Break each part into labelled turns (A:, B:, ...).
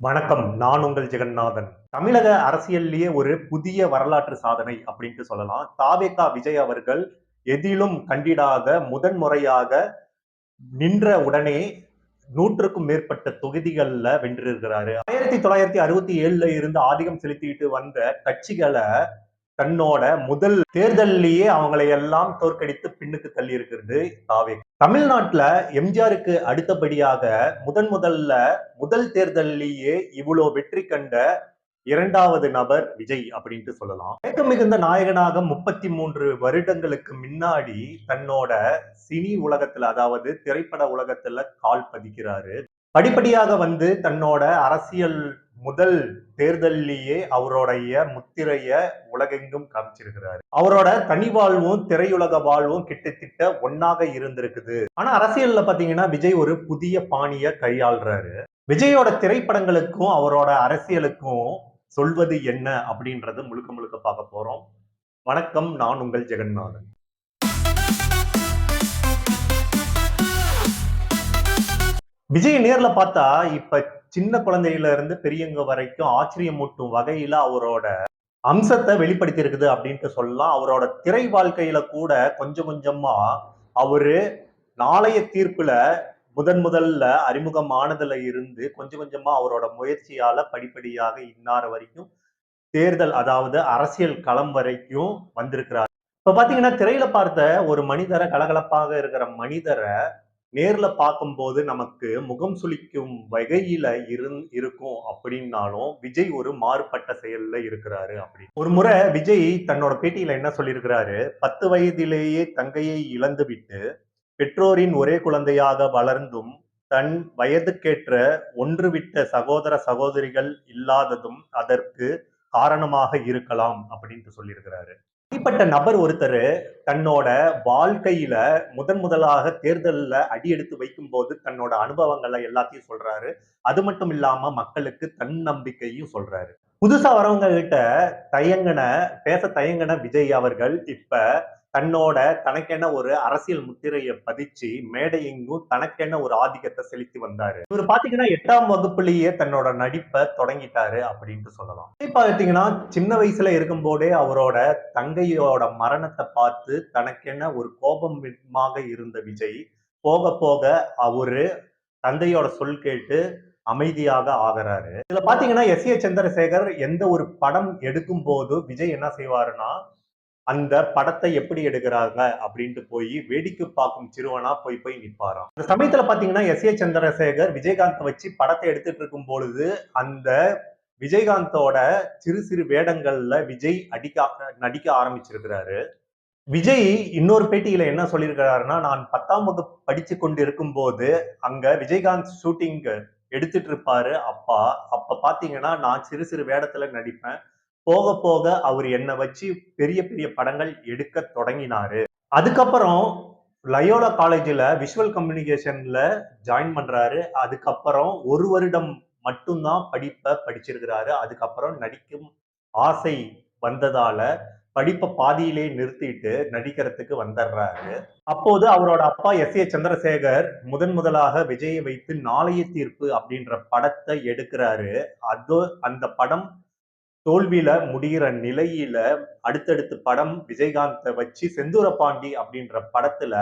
A: வணக்கம். நான் உங்கள் ஜெகநாதன். தமிழக அரசியல்லேயே ஒரு புதிய வரலாற்று சாதனை அப்படின்ட்டு சொல்லலாம். தாவேகா விஜய் அவர்கள் எதிலும் கண்டிடாத முதன்முறையாக நின்ற உடனே 100க்கும் மேற்பட்ட தொகுதிகள்ல வென்றிருக்கிறாரு. 1967ல இருந்து ஆதிக்கம் செலுத்திட்டு வந்த கட்சிகள தன்னோட முதல் தேர்தலிலேயே அவங்களை எல்லாம் தோற்கடித்து பின்னுக்கு தள்ளி இருக்கிறது தாவே. தமிழ்நாட்டுல எம்ஜிஆருக்கு அடுத்தபடியாக முதல்ல முதல் தேர்தலிலேயே இவ்வளவு வெற்றி கண்ட இரண்டாவது நபர் விஜய் அப்படின்ட்டு சொல்லலாம். வேகம் மிகுந்த நாயகனாக 33 வருடங்களுக்கு முன்னாடி தன்னோட சினி உலகத்துல, அதாவது திரைப்பட உலகத்துல கால் பதிக்கிறாரு. படிப்படியாக வந்து தன்னோட அரசியல் முதல் தேர்தலிலேயே அவருடைய முத்திரைய உலகெங்கும் காமிச்சிருக்கிறாரு. அவரோட தனி வாழ்வும் திரையுலக வாழ்வும் கிட்டத்தட்ட ஒன்னாக இருந்திருக்குது. ஆனா அரசியல்ல பாத்தீங்கன்னா விஜய் ஒரு புதிய பாணிய கையாள்றாரு. விஜயோட திரைப்படங்களுக்கும் அவரோட அரசியலுக்கும் சொல்வது என்ன அப்படின்றது முழுக்க முழுக்க பார்க்க போறோம். வணக்கம், நான் உங்கள் ஜெகநாதன். விஜய் நேர்ல பார்த்தா இப்ப சின்ன குழந்தையில இருந்து பெரியவங்க வரைக்கும் ஆச்சரியமூட்டும் வகையில அவரோட அம்சத்தை வெளிப்படுத்தி இருக்குது அப்படின்ட்டு சொல்லலாம். அவரோட திரை வாழ்க்கையில கூட கொஞ்சம் கொஞ்சமா அவரு நாளைய தீர்ப்புல முதல்ல அறிமுகமானதுல இருந்து கொஞ்சம் கொஞ்சமா அவரோட முயற்சியால படிப்படியாக இன்னார வரைக்கும் தேர்தல், அதாவது அரசியல் களம் வரைக்கும் வந்திருக்கிறார். இப்ப பாத்தீங்கன்னா திரையில பார்த்த ஒரு மனிதரை, கலகலப்பாக இருக்கிற மனிதரை நேர்ல பார்க்கும்போது நமக்கு முகம் சுளிக்கும் வகையில இருக்கும் அப்படின்னாலும் விஜய் ஒரு மாறுபட்ட செயல்ல இருக்கிறாரு. அப்படி ஒரு முறை விஜய் தன்னோட பேட்டியில என்ன சொல்லியிருக்கிறாரு, 10 வயதிலேயே தங்கையை இழந்து விட்டு பெற்றோரின் ஒரே குழந்தையாக வளர்ந்தும் தன் வயதுக்கேற்ற ஒன்றுவிட்ட சகோதர சகோதரிகள் இல்லாததும் அதற்கு காரணமாக இருக்கலாம் அப்படின்ட்டு சொல்லியிருக்கிறாரு. அப்படிப்பட்ட நபர் ஒருத்தர் தன்னோட வாழ்க்கையில முதலாக தேர்தல்ல அடியெடுத்து வைக்கும் போது தன்னோட அனுபவங்களை எல்லாத்தையும் சொல்றாரு. அது மட்டும் இல்லாம மக்களுக்கு தன்னம்பிக்கையும் சொல்றாரு. புதுசா வரவங்க கிட்ட பேச தயங்கின விஜய் அவர்கள் இப்ப தன்னோட தனக்கென ஒரு அரசியல் முத்திரையை பதிச்சு மேடை எங்கும் தனக்கென ஒரு ஆதிக்கத்தை செலுத்தி வந்தாரு. இவர் பாத்தீங்கன்னா 8ஆம் வகுப்புலயே தன்னோட நடிப்பை தொடங்கிட்டாரு அப்படின்ட்டு சொல்லலாம். பாத்தீங்கன்னா சின்ன வயசுல இருக்கும் போதே அவரோட தங்கையோட மரணத்தை பார்த்து தனக்கென ஒரு கோபமாக இருந்த விஜய் போக போக அவரு தந்தையோட சொல் கேட்டு அமைதியாக ஆகிறாரு. இதுல பாத்தீங்கன்னா எஸ் ஏ சந்திரசேகர் எந்த ஒரு படம் எடுக்கும் போது விஜய் என்ன செய்வாருன்னா, அந்த படத்தை எப்படி எடுக்கிறாங்க அப்படின்ட்டு போய் வேடிக்கை பார்க்கும் சிறுவனா போய் போய் நிற்பாராம். அந்த சமயத்துல பாத்தீங்கன்னா எஸ் ஏ சந்திரசேகர் விஜயகாந்த் வச்சு படத்தை எடுத்துட்டு இருக்கும் பொழுது அந்த விஜயகாந்தோட சிறு சிறு வேடங்கள்ல விஜய் நடிக்க ஆரம்பிச்சிருக்கிறாரு. விஜய் இன்னொரு பேட்டியில என்ன சொல்லியிருக்கிறாருன்னா, நான் 10ஆம் வகுப்பு படிச்சு கொண்டு இருக்கும் போது அங்க விஜயகாந்த் ஷூட்டிங் எடுத்துட்டு இருப்பாரு அப்பா. அப்ப பாத்தீங்கன்னா நான் சிறு சிறு வேடத்துல நடிப்பேன். போக போக அவர் என்னை வச்சு பெரிய பெரிய படங்கள் எடுக்க தொடங்கினாரு. அதுக்கப்புறம் லயோலா காலேஜ்ல விஷுவல் கம்யூனிகேஷன்ல ஜாயின் பண்றாரு. அதுக்கப்புறம் ஒரு வருடம் மட்டும்தான் படிப்பை படிச்சிருக்கிறாரு. அதுக்கப்புறம் நடிக்கும் ஆசை வந்ததால படிப்பை பாதியிலே நிறுத்திட்டு நடிக்கிறதுக்கு வந்துடுறாரு. அப்போது அவரோட அப்பா எஸ் ஏ சந்திரசேகர் முதலாக விஜயை வைத்து நாளைய தீர்ப்பு அப்படின்ற படத்தை எடுக்கிறாரு. அந்த படம் தோல்வியில முடிகிற நிலையில அடுத்தடுத்து படம் விஜயகாந்த வச்சு செந்தூர பாண்டி அப்படின்ற படத்துல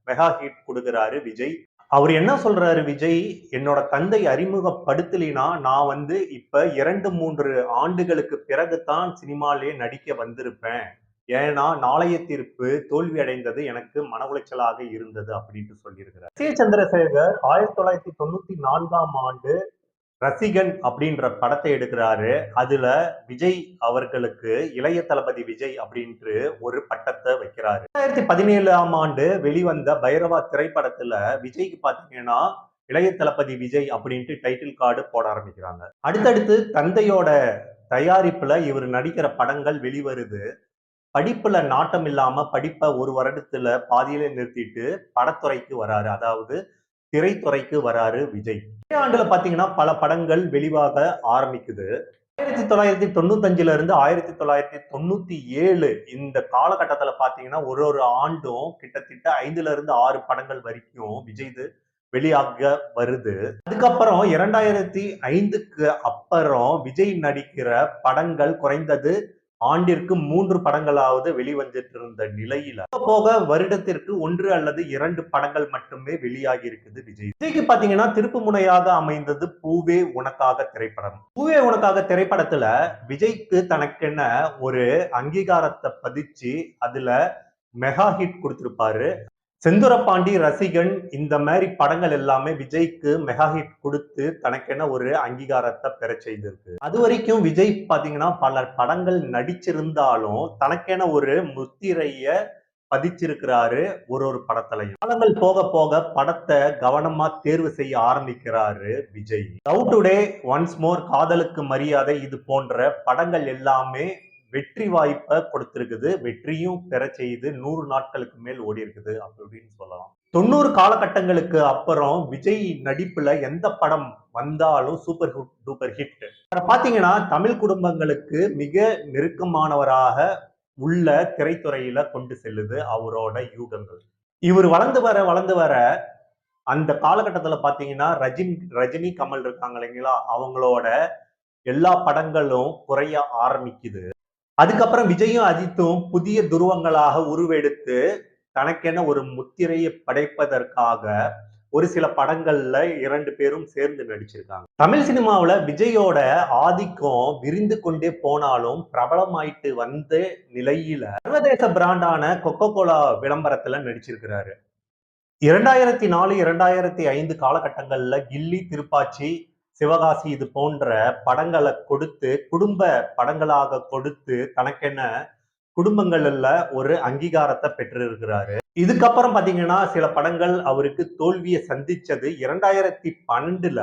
A: மெகா ஹிட் கொடுக்கிறாரு விஜய். அவர் என்ன சொல்றாரு விஜய், என்னோட தந்தை அறிமுகப்படுத்தலினா நான் வந்து இப்ப 2-3 ஆண்டுகளுக்கு பிறகுதான் சினிமாலே நடிக்க வந்திருப்பேன். ஏன்னா நாளைய தீர்ப்பு தோல்வி அடைந்தது எனக்கு மன உளைச்சலாக இருந்தது அப்படின்ட்டு சொல்லியிருக்கிறார். சி சந்திரசேகர் 1994ஆம் ஆண்டு ரசிகன் அப்படின்ற படத்தை எடுக்கிறாரு. அதுல விஜய் அவர்களுக்கு இளைய தளபதி விஜய் அப்படின்று ஒரு பட்டத்தை வைக்கிறாரு. 2017ஆம் ஆண்டு வெளிவந்த பைரவா திரைப்படத்துல விஜய்க்கு பாத்தீங்கன்னா இளைய தளபதி விஜய் அப்படின்ட்டு டைட்டில் கார்டு போட ஆரம்பிக்கிறாங்க. அடுத்தடுத்து தந்தையோட தயாரிப்புல இவர் நடிக்கிற படங்கள் வெளிவருது. படிப்புல நாட்டம் இல்லாம படிப்பை ஒரு வருடத்துல பாதியிலே நிறுத்திட்டு படத்துறைக்கு வராரு. அதாவது திரைத்துறைக்கு வராரு விஜய். இதே ஆண்டுல பாத்தீங்கன்னா பல படங்கள் வெளிவாக ஆரம்பிக்குது. 1995ல இருந்து 1997 இந்த காலகட்டத்துல பாத்தீங்கன்னா ஒரு ஆண்டும் கிட்டத்தட்ட 5ல இருந்து 6 படங்கள் வரைக்கும் விஜய்து வெளியாக வருது. அதுக்கப்புறம் 2005க்கு அப்புறம் விஜய் நடிக்கிற படங்கள் குறைந்தது ஆண்டிற்கு 3 படங்களாவது வெளிவந்துட்டு இருந்த நிலையில போக வருடத்திற்கு 1 அல்லது 2 படங்கள் மட்டுமே வெளியாகி இருக்குது விஜய். விஜய்க்கு பாத்தீங்கன்னா திருப்பு முனையாக அமைந்தது பூவே உனக்காக திரைப்படம். பூவே உனக்காக திரைப்படத்துல விஜய்க்கு தனக்கென ஒரு அங்கீகாரத்தை பதிச்சு அதுல மெகா ஹிட் கொடுத்திருப்பாரு. செந்துரப்பாண்டி, ரசிகன் இந்த மாதிரி படங்கள் எல்லாமே விஜய்க்கு மெகா ஹிட் கொடுத்து தனக்கென ஒரு அங்கீகாரத்தை பெற செய்திருக்கு. அது வரைக்கும் விஜய் பாத்தீங்கன்னா பல படங்கள் நடிச்சிருந்தாலும் தனக்கென ஒரு முத்திரைய பதிச்சிருக்கிறாரு ஒரு படத்துலையும். காலங்கள் போக போக படத்தை கவனமா தேர்வு செய்ய ஆரம்பிக்கிறாரு Vijay. Love today, once more, காதலுக்கு மரியாதை இது போன்ற படங்கள் எல்லாமே வெற்றி வாய்ப்பை கொடுத்திருக்குது. வெற்றியும் பெற செய்து 100 நாட்களுக்கு மேல் ஓடி இருக்குது அப்படின்னு சொல்லலாம். 90 காலகட்டங்களுக்கு அப்புறம் விஜய் நடிப்புல எந்த படம் வந்தாலும் சூப்பர் டூப்பர் ஹிட். பாத்தீங்கன்னா தமிழ் குடும்பங்களுக்கு மிக நெருக்கமானவராக உள்ள திரைத்துறையில கொண்டு செல்லுது அவரோட யூகங்கள். இவர் வளர்ந்து வர அந்த காலகட்டத்துல பாத்தீங்கன்னா ரஜினி கமல் இருக்காங்க இல்லைங்களா, அவங்களோட எல்லா படங்களும் குறைய ஆரம்பிக்குது. அதுக்கப்புறம் விஜயும் அஜித்தும் புதிய துருவங்களாக உருவெடுத்து தனக்கென ஒரு முத்திரையை படைப்பதற்காக ஒரு சில படங்கள்ல 2 பேரும் சேர்ந்து நடிச்சிருக்காங்க. தமிழ் சினிமாவுல விஜயோட ஆதிக்கம் விரிந்து கொண்டே போனாலும் பிரபலமாயிட்டு வந்த நிலையில சர்வதேச பிராண்டான கொக்கோ கோலா விளம்பரத்துல நடிச்சிருக்கிறாரு. 2004, 2005 காலகட்டங்கள்ல கில்லி, திருப்பாச்சி, சிவகாசி இது போன்ற படங்களை கொடுத்து குடும்ப படங்களாக கொடுத்து தனக்கென குடும்பங்கள்ல ஒரு அங்கீகாரத்தை பெற்றிருக்கிறாரு. இதுக்கப்புறம் பாத்தீங்கன்னா சில படங்கள் அவருக்கு தோல்வியை சந்திச்சது. 2012ல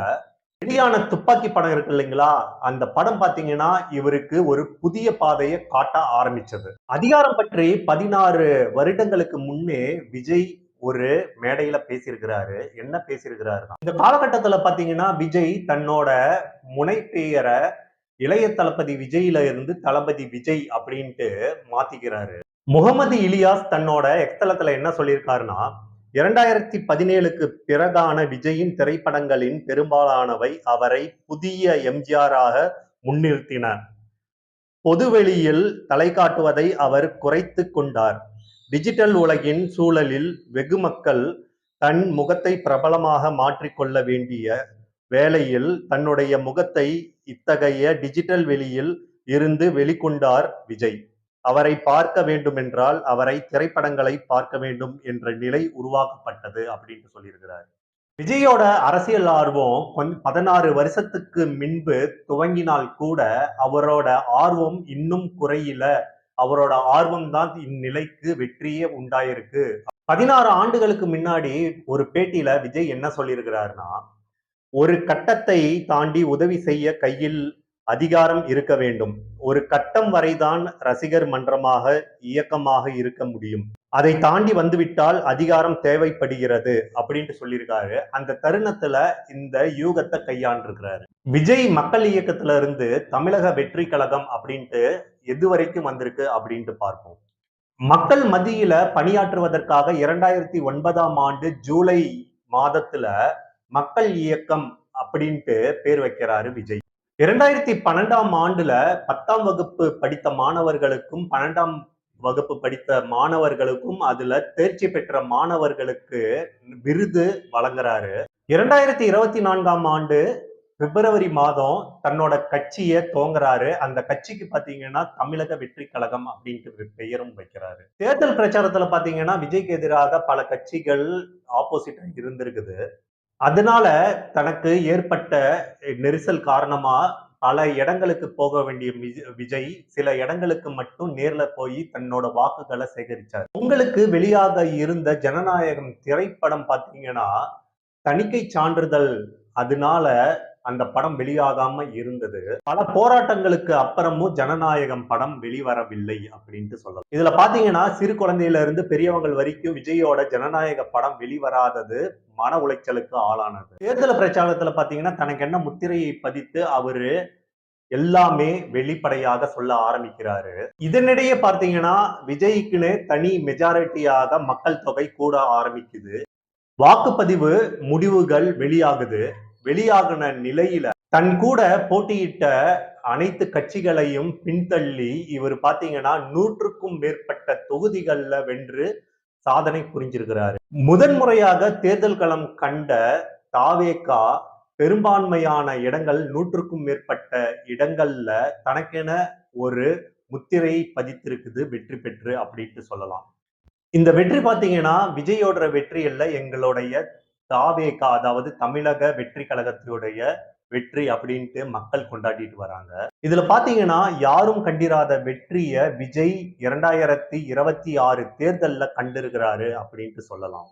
A: வெளியான துப்பாக்கி படம் இருக்கு இல்லைங்களா, அந்த படம் பாத்தீங்கன்னா இவருக்கு ஒரு புதிய பாதையை காட்ட ஆரம்பிச்சது. அதிகாரம் பற்றி 16 வருடங்களுக்கு முன்னே விஜய் ஒரு மேடையில பேசியிருக்கிறாரு. என்ன பேசியிருக்கிறாருன்னா, இந்த காலகட்டத்துல பாத்தீங்கன்னா விஜய் தன்னோட முனை பெயரை இளைய தளபதி விஜயில இருந்து தளபதி விஜய் அப்படின்ட்டு மாத்திக்கிறாரு. முகமது இலியாஸ் தன்னோட எக்ஸ்தலத்துல என்ன சொல்லியிருக்காருன்னா, 2017க்கு பிறகான விஜயின் திரைப்படங்களின் பெரும்பாலானவை அவரை புதிய எம்ஜிஆராக முன்னிறுத்தின. பொதுவெளியில் தலை காட்டுவதை அவர் குறைத்து கொண்டார். டிஜிட்டல் உலகின் சூழலில் வெகு மக்கள் தன் முகத்தை பிரபலமாக மாற்றிக்கொள்ள வேண்டிய வேளையில் தன்னுடைய முகத்தை இத்தகைய டிஜிட்டல் வெளியில் இருந்து வெளிக்கொண்டார் விஜய். அவரை பார்க்க வேண்டுமென்றால் அவரை திரைப்படங்களை பார்க்க வேண்டும் என்ற நிலை உருவாக்கப்பட்டது அப்படின்னு சொல்லியிருக்கிறார். விஜயோட அரசியல் ஆர்வம் 16 வருஷத்துக்கு முன்பு துவங்கினால் கூட அவரோட ஆர்வம் இன்னும் குறையில. அவரோட ஆர்வம் தான் இந்நிலைக்கு வெற்றியே உண்டாயிருக்கு. 16 ஆண்டுகளுக்கு முன்னாடி ஒரு பேட்டியில விஜய் என்ன சொல்லியிருக்கிறாருன்னா, ஒரு கட்டத்தை தாண்டி உதவி செய்ய கையில் அதிகாரம் இருக்க வேண்டும். ஒரு கட்டம் வரைதான் ரசிகர் மன்றமாக இயக்கமாக இருக்க முடியும். அதை தாண்டி வந்துவிட்டால் அதிகாரம் தேவைப்படுகிறது அப்படின்ட்டு சொல்லியிருக்காரு. அந்த தருணத்துல இந்த யூகத்தை கையாண்டிருக்கிறாரு. விஜய் மக்கள் இயக்கத்துல இருந்து தமிழக வெற்றி கழகம் அப்படின்ட்டு எது வரைக்கும் வந்திருக்கு அப்படின்ட்டு பார்ப்போம். மக்கள் மத்தியில பணியாற்றுவதற்காக 2009ஆம் ஆண்டு ஜூலை மாதத்துல மக்கள் இயக்கம் அப்படின்ட்டு பேர் வைக்கிறாரு விஜய். 2012ஆம் ஆண்டுல 10ஆம் வகுப்பு படித்த மாணவர்களுக்கும் 12ஆம் வகுப்பு படித்த மாணவர்களுக்கும் அதுல தேர்ச்சி பெற்ற மாணவர்களுக்கு விருது வழங்குறாரு. 2024ஆம் ஆண்டு பிப்ரவரி மாதம் தன்னோட கட்சியை துவங்குறாரு. அந்த கட்சிக்கு பாத்தீங்கன்னா தமிழக வெற்றி கழகம் அப்படின்ட்டு பெயரும் வைக்கிறாரு. தேர்தல் பிரச்சாரத்துல பாத்தீங்கன்னா விஜய்க்கு எதிராக பல கட்சிகள் ஆப்போசிட்டா இருந்திருக்குது. அதனால தனக்கு ஏற்பட்ட நெரிசல் காரணமா பல இடங்களுக்கு போக வேண்டிய விஜய் சில இடங்களுக்கு மட்டும் நேர்ல போய் தன்னோட வாக்குகளை சேகரிச்சார். உங்களுக்கு வெளியாக இருந்த ஜனநாயகம் திரைப்படம் பாத்தீங்கன்னா தணிக்கை சான்றிதழ், அதனால அந்த படம் வெளியாகாம இருந்தது. பல போராட்டங்களுக்கு அப்புறமும் ஜனநாயகம் படம் வெளிவரவில்லை அப்படின்ட்டு சொல்லலாம். இதுல பாத்தீங்கன்னா சிறு குழந்தையில இருந்து பெரியவங்கள் வரைக்கும் விஜயோட ஜனநாயக படம் வெளிவராதது மன உளைச்சலுக்கு ஆளானது. தேர்தல் பிரச்சாரத்துல பாத்தீங்கன்னா தனக்கு என்ன முத்திரையை பதித்து அவரு எல்லாமே வெளிப்படையாக சொல்ல ஆரம்பிக்கிறாரு. இதனிடையே பார்த்தீங்கன்னா விஜய்க்குன்னு தனி மெஜாரிட்டியாக மக்கள் தொகை கூட ஆரம்பிக்குது. வாக்குப்பதிவு முடிவுகள் வெளியாகுது. வெளியாகுன நிலையில தன் கூட போட்டியிட்ட அனைத்து கட்சிகளையும் பின்தள்ளி இவர் பாத்தீங்கன்னா 100க்கும் மேற்பட்ட தொகுதிகள்ல வென்று சாதனை புரிஞ்சிருக்கிறாரு. முதன்முறையாக தேர்தல் களம் கண்ட தாவேகா பெரும்பான்மையான இடங்கள் 100க்கும் மேற்பட்ட இடங்கள்ல தனக்கென ஒரு முத்திரை பதித்திருக்குது வெற்றி பெற்று அப்படின்ட்டு சொல்லலாம். இந்த வெற்றி பாத்தீங்கன்னா விஜயோட வெற்றி அல்ல, எங்களுடைய தாவேகா அதாவது தமிழக வெற்றி கழகத்தினுடைய வெற்றி அப்படின்ட்டு மக்கள் கொண்டாடிட்டு வராங்க. இதுல பாத்தீங்கன்னா யாரும் கண்டிராத வெற்றிய விஜய் 2026 தேர்தல்ல கண்டிருக்கிறாரு அப்படின்ட்டு சொல்லலாம்.